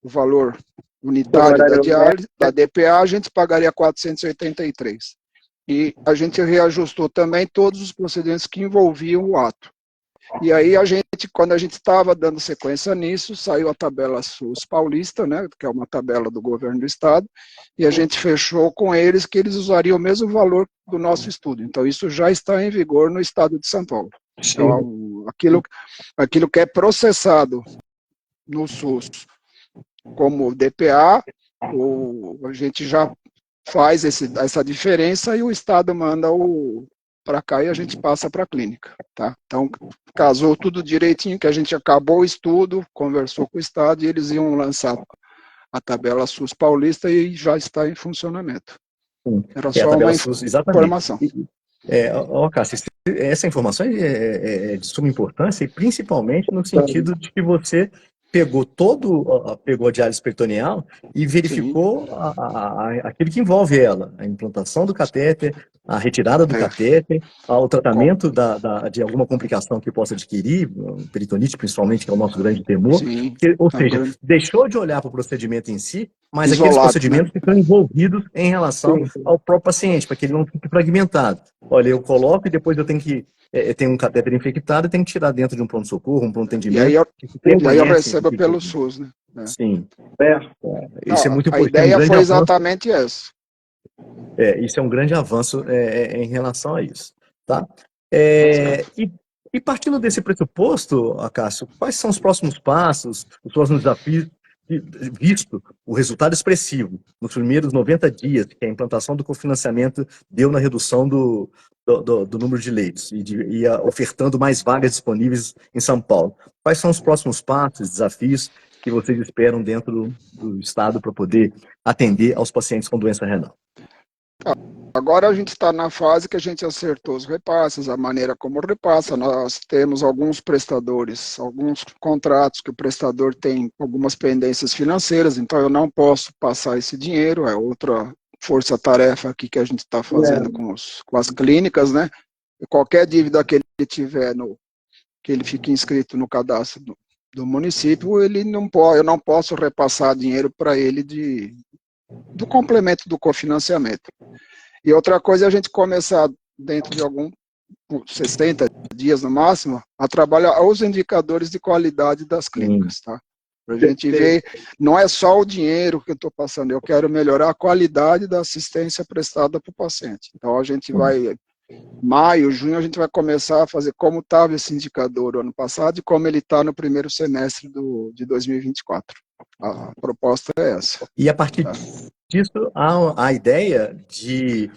o valor unitário da diálise, da DPA, a gente pagaria 483. E a gente reajustou também todos os procedimentos que envolviam o ato. E aí quando a gente estava dando sequência nisso, saiu a tabela SUS paulista, né, que é uma tabela do governo do estado, e a gente fechou com eles que eles usariam o mesmo valor do nosso estudo. Então isso já está em vigor no estado de São Paulo. Então, aquilo que é processado no SUS como DPA, a gente já faz essa diferença e o Estado manda para cá e a gente passa para a clínica. Tá? Então, casou tudo direitinho, que a gente acabou o estudo, conversou com o Estado e eles iam lançar a tabela SUS paulista e já está em funcionamento. Era só uma informação. Cássio, essa informação é de suma importância e principalmente no sentido de que você pegou a diálise peritoneal e verificou aquilo que envolve ela, a implantação do catéter, a retirada do catéter, o tratamento de alguma complicação que possa adquirir, peritonite principalmente, que é o nosso grande temor, ou seja, deixou de olhar para o procedimento em si, mas aqueles procedimentos que estão envolvidos em relação ao próprio paciente, para que ele não fique fragmentado. Olha, eu coloco e depois eu tenho que tem um catéter infectado e tem que tirar dentro de um pronto-socorro, um pronto-atendimento. E aí eu recebo pelo SUS, né? Sim. Isso é muito importante. A ideia foi exatamente essa. Isso é um grande avanço em relação a isso. Tá? E E partindo desse pressuposto, Acácio, quais são os próximos passos, os próximos desafios, visto o resultado expressivo nos primeiros 90 dias que a implantação do cofinanciamento deu na redução do número de leitos e ofertando mais vagas disponíveis em São Paulo? Quais são os próximos passos, desafios que vocês esperam dentro do Estado para poder atender aos pacientes com doença renal? Agora a gente está na fase que a gente acertou os repasses, a maneira como repassa. Nós temos alguns prestadores, alguns contratos que o prestador tem algumas pendências financeiras, então eu não posso passar esse dinheiro, é outra força-tarefa aqui que a gente está fazendo com as clínicas, né? E qualquer dívida que ele tiver, que ele fique inscrito no cadastro do município, eu não posso repassar dinheiro para ele do complemento do cofinanciamento. E outra coisa é a gente começar, dentro de 60 dias no máximo, a trabalhar os indicadores de qualidade das clínicas, tá? Para a gente ver, não é só o dinheiro que eu estou passando, eu quero melhorar a qualidade da assistência prestada para o paciente. Então a gente vai, maio, junho, a gente vai começar a fazer como estava esse indicador o ano passado e como ele está no primeiro semestre de 2024. A proposta é essa. E a partir disso, há a ideia de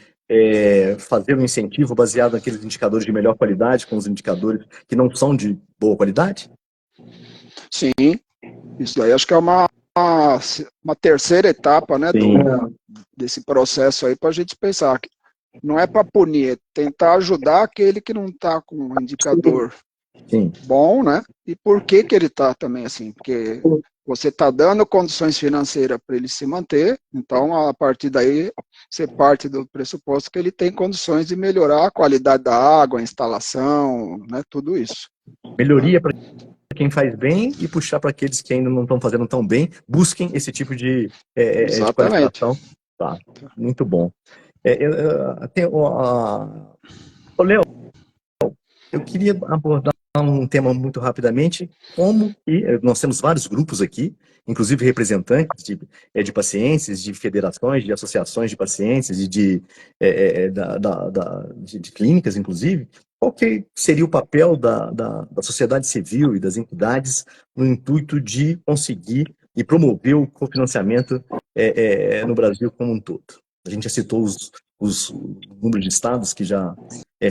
fazer um incentivo baseado naqueles indicadores de melhor qualidade, com os indicadores que não são de boa qualidade? Sim, isso daí acho que é uma terceira etapa, né, desse processo aí, para a gente pensar que não é para punir, é tentar ajudar aquele que não está com um indicador bom, né, e por que ele está também assim, porque você está dando condições financeiras para ele se manter, então a partir daí você parte do pressuposto que ele tem condições de melhorar a qualidade da água, a instalação, né, tudo isso. Melhoria para quem faz bem e puxar para aqueles que ainda não estão fazendo tão bem, busquem esse tipo de qualificação. Tá, muito bom. Léo, eu queria abordar um tema muito rapidamente, como que nós temos vários grupos aqui, inclusive representantes de pacientes, de federações, de associações de pacientes e de clínicas, inclusive. Qual que seria o papel da sociedade civil e das entidades no intuito de conseguir e promover o cofinanciamento no Brasil como um todo? A gente já citou os números de estados que já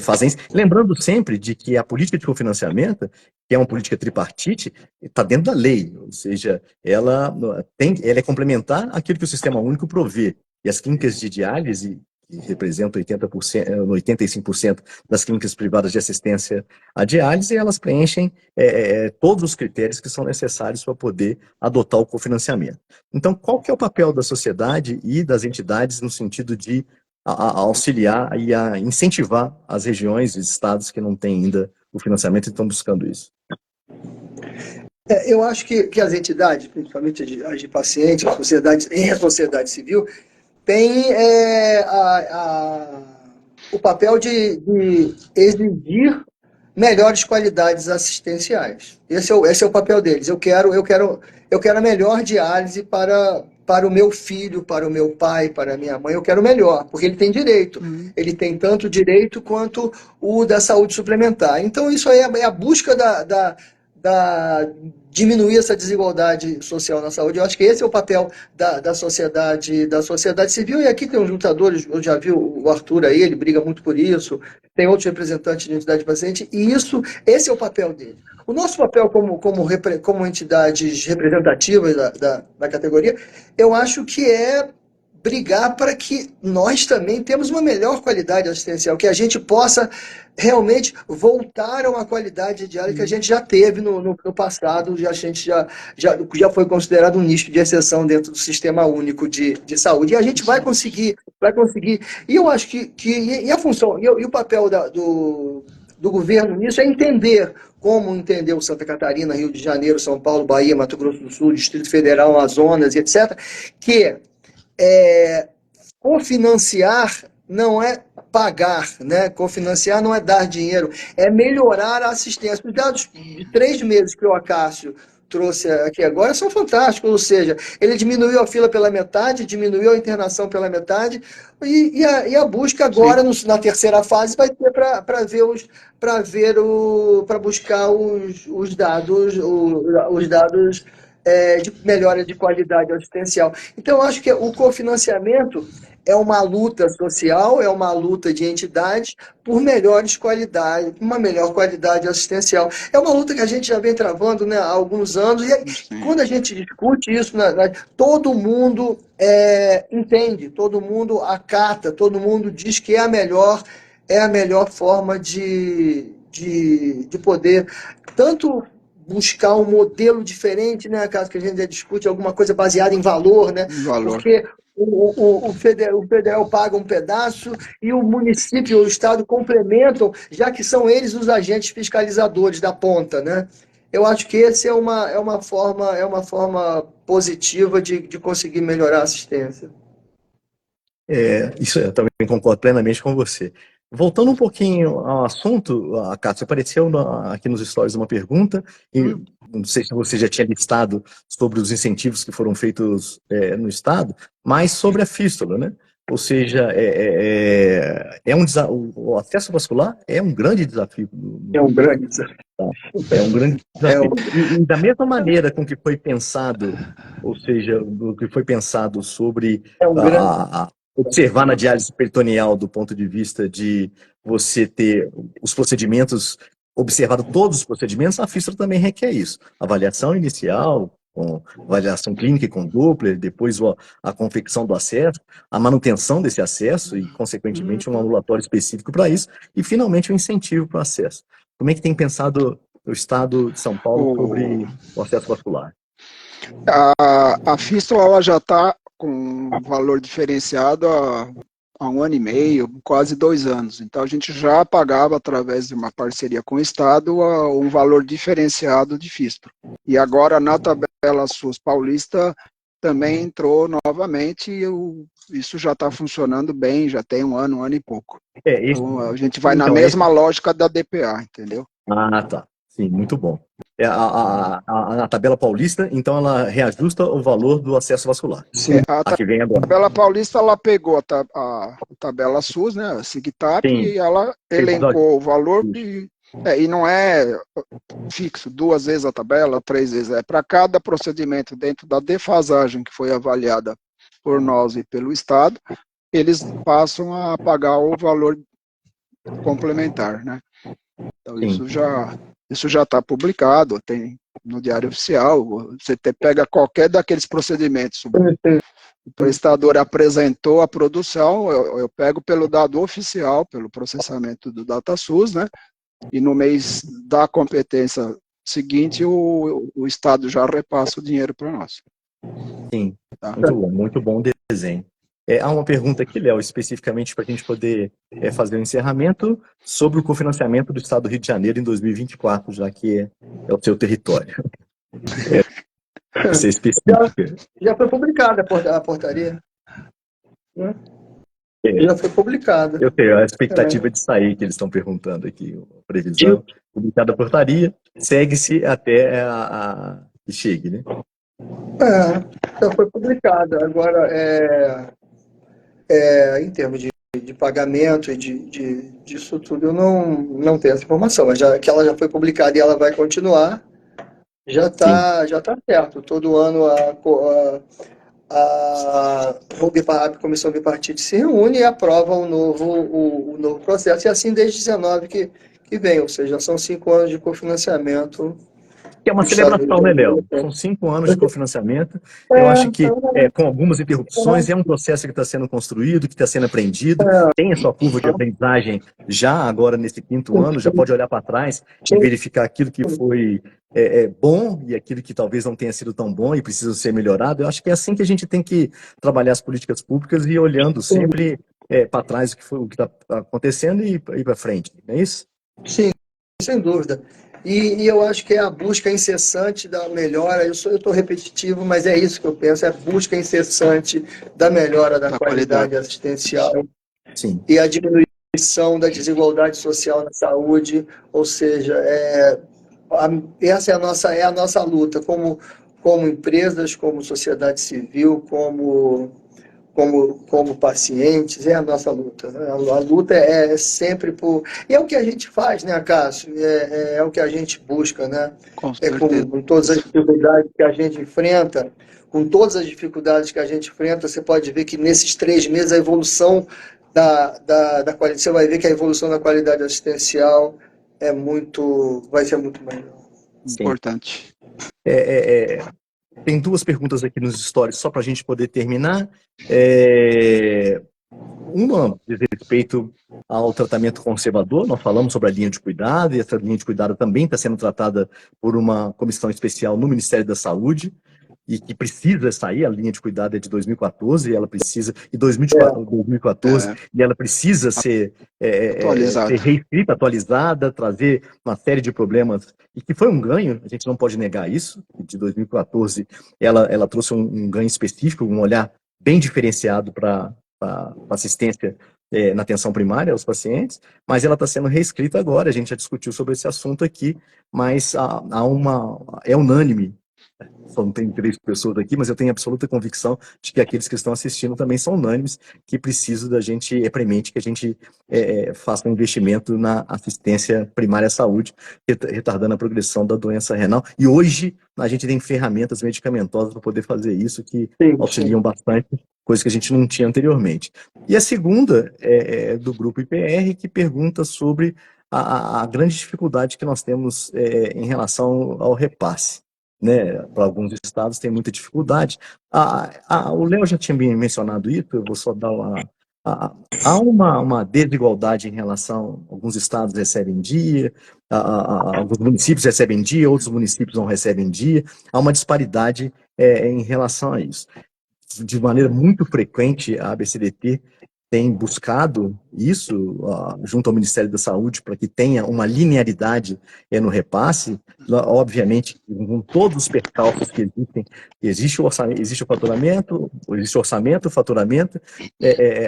fazem isso. Lembrando sempre de que a política de cofinanciamento, que é uma política tripartite, está dentro da lei, ou seja, ela é complementar àquilo que o Sistema Único provê. E as clínicas de diálise, que representam 85% das clínicas privadas de assistência à diálise, elas preenchem todos os critérios que são necessários para poder adotar o cofinanciamento. Então, qual que é o papel da sociedade e das entidades no sentido de a auxiliar e a incentivar as regiões e estados que não têm ainda o financiamento e estão buscando isso? Eu acho que as entidades, principalmente as de pacientes, a sociedade civil, têm o papel de exigir melhores qualidades assistenciais. Esse é o papel deles. Eu quero a melhor diálise para o meu filho, para o meu pai, para a minha mãe. Eu quero o melhor, porque ele tem direito. Ele tem tanto direito quanto o da saúde suplementar. Então, isso aí é a busca diminuir essa desigualdade social na saúde. Eu acho que esse é o papel da sociedade civil, e aqui tem uns lutadores, eu já vi o Arthur aí, ele briga muito por isso, tem outros representantes de entidade de paciente, e esse é o papel dele. O nosso papel como entidades representativas da categoria, eu acho que é brigar para que nós também temos uma melhor qualidade assistencial, que a gente possa realmente voltar a uma qualidade diária que a gente já teve no passado, a gente já foi considerado um nicho de exceção dentro do Sistema Único de Saúde, e a gente vai conseguir, e eu acho que a função, e o papel do governo nisso é entender como entendeu Santa Catarina, Rio de Janeiro, São Paulo, Bahia, Mato Grosso do Sul, Distrito Federal, Amazonas, etc., que cofinanciar não é pagar, né? Cofinanciar não é dar dinheiro, é melhorar a assistência. Os dados de 3 meses que o Acácio trouxe aqui agora são fantásticos, ou seja, ele diminuiu a fila pela metade, diminuiu a internação pela metade, e a busca agora, na terceira fase, vai ser para buscar os dados, de melhora de qualidade assistencial. Então, eu acho que o cofinanciamento é uma luta social, é uma luta de entidades por uma melhor qualidade assistencial. É uma luta que a gente já vem travando, né, há alguns anos, e quando a gente discute isso, todo mundo entende, todo mundo acata, todo mundo diz que é a melhor forma de poder tanto buscar um modelo diferente, né, caso que a gente discute alguma coisa baseada em valor, né? Valor. Porque o federal paga um pedaço e o município ou o estado complementam, já que são eles os agentes fiscalizadores da ponta, né? Eu acho que esse é uma forma positiva de conseguir melhorar a assistência. Isso eu também concordo plenamente com você. Voltando um pouquinho ao assunto, Cássio, apareceu aqui nos stories uma pergunta, e não sei se você já tinha listado sobre os incentivos que foram feitos no Estado, mas sobre a fístula, né? Ou seja, o acesso vascular é um grande desafio. É um grande desafio. É um grande desafio. E da mesma maneira com que foi pensado, ou seja, do que foi pensado sobre observar na diálise peritoneal do ponto de vista de você ter os procedimentos, observado todos os procedimentos, a fístula também requer isso. Avaliação inicial, com avaliação clínica com Doppler, depois a confecção do acesso, a manutenção desse acesso e, consequentemente, um ambulatório específico para isso, e, finalmente, o incentivo para o acesso. Como é que tem pensado o Estado de São Paulo sobre o acesso vascular? A fístula ela já está com valor diferenciado há 1 ano e meio, quase 2 anos. Então, a gente já pagava, através de uma parceria com o Estado, um valor diferenciado de fístula. E agora, na tabela SUS paulista, também entrou novamente e isso já está funcionando bem, já tem 1 ano e pouco. Então, a gente vai na mesma lógica da DPA, entendeu? Ah, tá. Sim, muito bom. A tabela paulista, então, ela reajusta o valor do acesso vascular. Sim. A tabela paulista, ela pegou a tabela SUS, né, a SIGTAP, e ela elencou o valor e não é fixo, 2 vezes a tabela, 3 vezes. É para cada procedimento dentro da defasagem que foi avaliada por nós e pelo Estado, eles passam a pagar o valor complementar, né? Então, isso já está publicado, tem no Diário Oficial. Você pega qualquer daqueles procedimentos, o prestador apresentou a produção, eu pego pelo dado oficial, pelo processamento do DataSUS, né? E no mês da competência seguinte, o Estado já repassa o dinheiro para nós. Sim, tá? Muito bom desenho. Há uma pergunta aqui, Léo, especificamente para a gente poder fazer o encerramento, sobre o cofinanciamento do Estado do Rio de Janeiro em 2024, já que é o seu território. Ser específica. Já foi publicada a portaria. Já foi publicada. Eu tenho a expectativa de sair, que eles estão perguntando aqui, a previsão. Publicada a portaria, segue-se até que chegue, né? Já foi publicada. Agora, em termos de pagamento e disso tudo, eu não tenho essa informação, mas que ela já foi publicada e ela vai continuar, já está certo. Todo ano a Comissão Bipartite se reúne e aprova o novo processo, e assim desde 19 que vem, ou seja, são 5 anos de cofinanciamento. Que é uma celebração, né, Léo? São 5 anos de cofinanciamento. Eu acho que, com algumas interrupções, é um processo que está sendo construído, que está sendo aprendido, tem a sua curva de aprendizagem já agora nesse 5º ano, já pode olhar para trás e verificar aquilo que foi bom e aquilo que talvez não tenha sido tão bom e precisa ser melhorado. Eu acho que é assim que a gente tem que trabalhar as políticas públicas e olhando sempre para trás o que está acontecendo e ir para frente, não é isso? Sim, sem dúvida. E eu acho que é a busca incessante da melhora. Eu estou repetitivo, mas é isso que eu penso: é a busca incessante da melhora da qualidade assistencial. Sim. E a diminuição da desigualdade social na saúde, ou seja, essa é a nossa luta, como empresas, como sociedade civil, como pacientes, é a nossa luta. Né? A luta é sempre por. E é o que a gente faz, né, Cássio? É o que a gente busca, né? Com É certeza. com todas as dificuldades que a gente enfrenta, com todas as dificuldades que a gente enfrenta, você pode ver que nesses 3 meses a evolução da qualidade, você vai ver que a evolução da qualidade assistencial vai ser muito melhor. Sim. Importante. Tem 2 perguntas aqui nos stories, só para a gente poder terminar. Uma diz respeito ao tratamento conservador, nós falamos sobre a linha de cuidado, e essa linha de cuidado também está sendo tratada por uma comissão especial no Ministério da Saúde, e que precisa sair, a linha de cuidado é de 2014, e ela precisa, e 2014, e ela precisa ser reescrita, atualizada, trazer uma série de problemas, e que foi um ganho, a gente não pode negar isso, de 2014, ela trouxe um ganho específico, um olhar bem diferenciado para assistência na atenção primária aos pacientes, mas ela está sendo reescrita agora, a gente já discutiu sobre esse assunto aqui, mas é unânime. Só não tem 3 pessoas aqui, mas eu tenho absoluta convicção de que aqueles que estão assistindo também são unânimes, que precisam da gente, é premente que a gente faça um investimento na assistência primária à saúde, retardando a progressão da doença renal. E hoje a gente tem ferramentas medicamentosas para poder fazer isso, que auxiliam bastante, coisa que a gente não tinha anteriormente. E a segunda é do grupo IPR, que pergunta sobre a grande dificuldade que nós temos em relação ao repasse. Né, para alguns estados tem muita dificuldade. O Léo já tinha mencionado isso, eu vou só dar há uma desigualdade em relação, alguns estados recebem em dia, alguns municípios recebem em dia, outros municípios não recebem em dia, há uma disparidade em relação a isso. De maneira muito frequente, a ABCDT tem buscado isso junto ao Ministério da Saúde para que tenha uma linearidade no repasse, obviamente, com todos os percalços que existem, existe o orçamento, existe o faturamento, existe o orçamento, o faturamento,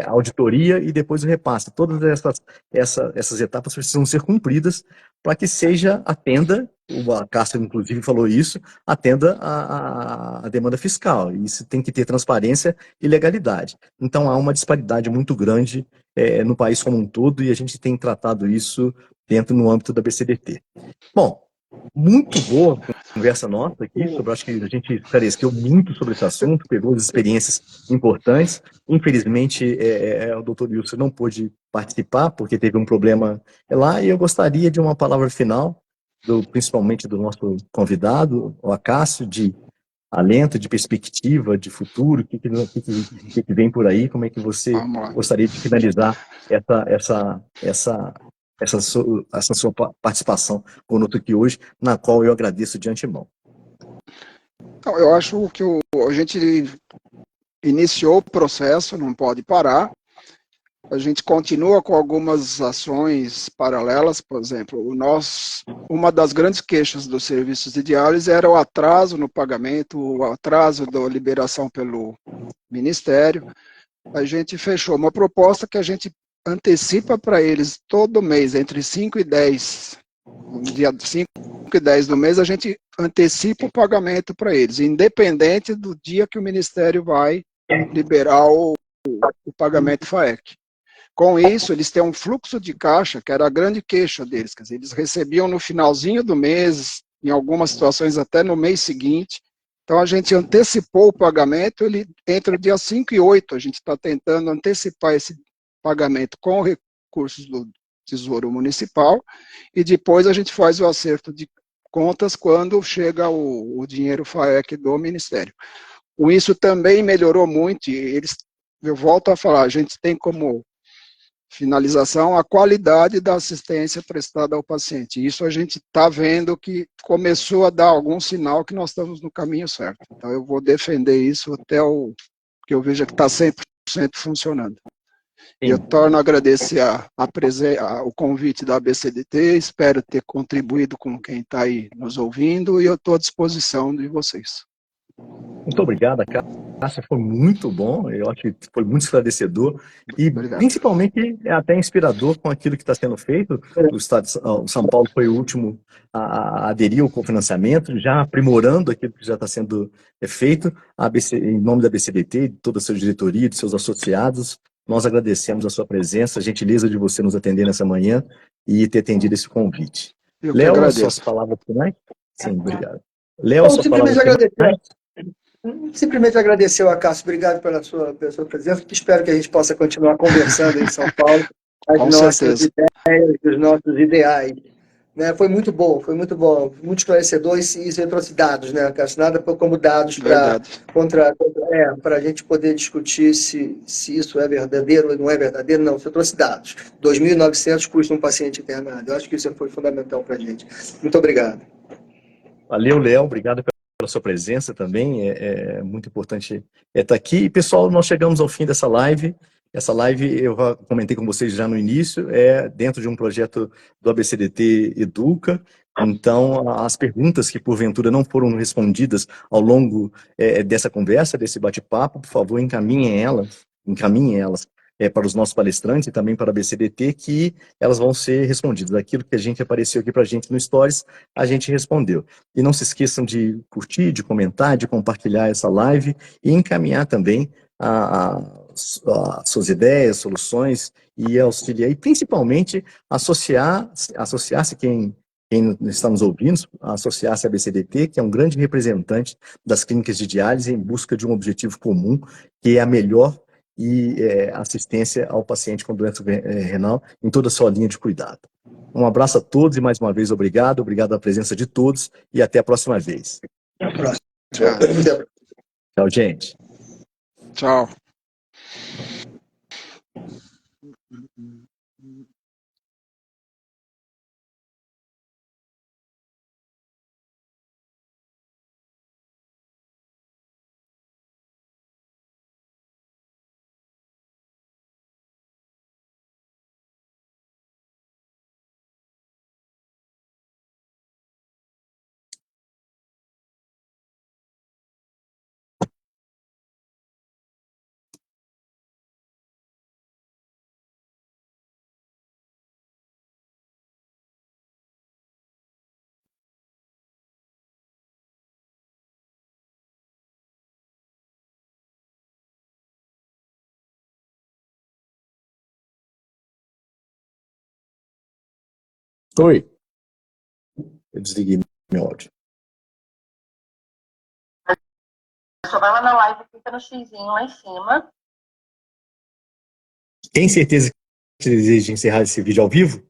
auditoria e depois o repasse. Todas essas etapas precisam ser cumpridas para que atenda, a Cássia inclusive falou isso, atenda a demanda fiscal. Isso tem que ter transparência e legalidade. Então há uma disparidade muito grande no país como um todo e a gente tem tratado isso no âmbito da BCDT. Bom, muito boa conversa nossa aqui, acho que a gente esclareceu muito sobre esse assunto, pegou as experiências importantes. Infelizmente, o doutor Wilson não pôde participar, porque teve um problema lá, e eu gostaria de uma palavra final, principalmente do nosso convidado, o Acácio, de alento, de perspectiva, de futuro, o que vem por aí, como é que você gostaria de finalizar essa sua participação conosco aqui hoje, na qual eu agradeço de antemão. Então, eu acho que a gente iniciou o processo, não pode parar. A gente continua com algumas ações paralelas, por exemplo, uma das grandes queixas dos serviços de diálise era o atraso no pagamento, o atraso da liberação pelo Ministério. A gente fechou uma proposta que a gente antecipa para eles todo mês, entre 5 e 10, no dia 5 e 10 do mês, a gente antecipa o pagamento para eles, independente do dia que o Ministério vai liberar o pagamento FAEC. Com isso, eles têm um fluxo de caixa, que era a grande queixa deles, quer dizer, eles recebiam no finalzinho do mês, em algumas situações até no mês seguinte. Então, a gente antecipou o pagamento, entre o dia 5 e 8, a gente está tentando antecipar esse pagamento com recursos do Tesouro Municipal, e depois a gente faz o acerto de contas quando chega o dinheiro FAEC do Ministério. Isso também melhorou muito, e eu volto a falar, a gente tem como finalização a qualidade da assistência prestada ao paciente. Isso a gente está vendo que começou a dar algum sinal que nós estamos no caminho certo. Então eu vou defender isso até que eu veja que está 100% funcionando. Sim. Eu torno a agradecer o convite da ABCDT, espero ter contribuído com quem está aí nos ouvindo e eu estou à disposição de vocês. Muito obrigado, Carlos. Cássio, foi muito bom, eu acho que foi muito esclarecedor e Obrigado. principalmente é até inspirador com aquilo que está sendo feito. O Estado o São Paulo foi o último a aderir ao cofinanciamento, já aprimorando aquilo que já está sendo feito. A ABC, em nome da BCDT, de toda a sua diretoria, de seus associados, nós agradecemos a sua presença, a gentileza de você nos atender nessa manhã e ter atendido esse convite. Eu que Léo, as agradeço. suas palavras finais? Sim, obrigado. Léo, Bom, suas palavras finais? simplesmente agradecer ao Cássio, obrigado pela sua presença, espero que a gente possa continuar conversando em São Paulo, as Com nossas certeza. ideias, os nossos ideais. Né? Foi muito bom, muito esclarecedor e isso trouxe dados, né, Cássio? Nada como dados para Verdade. a gente poder discutir se isso é verdadeiro ou não é verdadeiro. Não, você trouxe dados. 2.900 custa um paciente internado. Eu acho que isso foi fundamental para a gente. Muito obrigado. Valeu, Léo, obrigado pela sua presença também, é muito importante estar aqui. E, pessoal, nós chegamos ao fim dessa live. Essa live, eu comentei com vocês já no início, é dentro de um projeto do ABCDT Educa. Então, as perguntas que porventura não foram respondidas ao longo dessa conversa, desse bate-papo, por favor, encaminhem elas para os nossos palestrantes e também para a BCDT, que elas vão ser respondidas. Aquilo que a gente apareceu aqui para a gente no Stories, a gente respondeu. E não se esqueçam de curtir, de comentar, de compartilhar essa live e encaminhar também as suas ideias, soluções e auxiliar, e principalmente associar-se quem está nos ouvindo, associar-se à BCDT, que é um grande representante das clínicas de diálise em busca de um objetivo comum, que é a melhor assistência ao paciente com doença renal em toda a sua linha de cuidado. Um abraço a todos e mais uma vez obrigado pela presença de todos e até a próxima vez. Até a próxima. Tchau, gente. Tchau. Oi. Eu desliguei meu áudio. Só vai lá na live, clica no xizinho lá em cima. Tem certeza que deseja encerrar esse vídeo ao vivo?